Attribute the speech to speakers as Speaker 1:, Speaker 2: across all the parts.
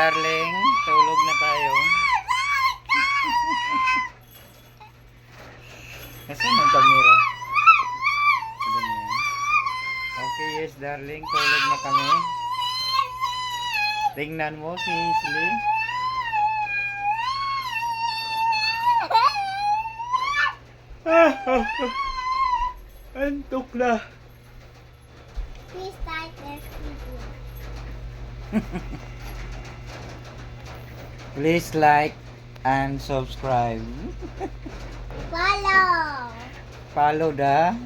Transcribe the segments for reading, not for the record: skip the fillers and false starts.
Speaker 1: darling. Tulog na tayo. Nasaan ang camera? Ganyan. Okay, yes darling. Tulog na kami. Tingnan mo si Hazel. Antok na.
Speaker 2: Please start this video.
Speaker 1: Please like and subscribe.
Speaker 2: Follow.
Speaker 1: Follow the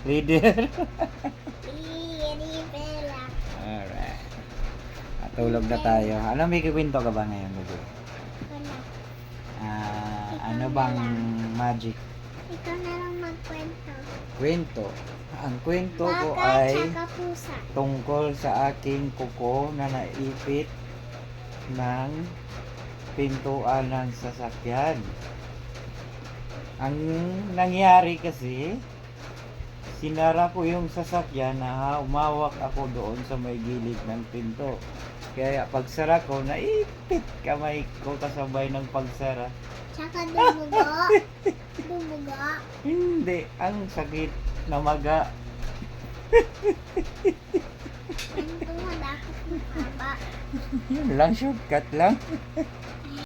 Speaker 1: leader.
Speaker 2: Bella.
Speaker 1: Alright. Tulog na tayo. Ano may kikwento ka ba ngayon, Lugo?
Speaker 2: Wala.
Speaker 1: Ano bang magic?
Speaker 2: Ikaw na lang magkwento.
Speaker 1: Kwento. Ang kwento ko
Speaker 2: Baka
Speaker 1: ay
Speaker 2: tsaka pusa.
Speaker 1: tungkol sa aking kuko na naipit ng pintuan ng sasakyan. Ang nangyari kasi, sinara ko yung sasakyan na umawak ako doon sa may gilid ng pinto. Kaya pagsara ko, naipit kamay ko kasabay ng pagsara.
Speaker 2: Tsaka dumugo. Dumugo.
Speaker 1: Hindi, ang sakit na maga.
Speaker 2: Ang tumadakot ng haba.
Speaker 1: Yun lang, shortcut lang.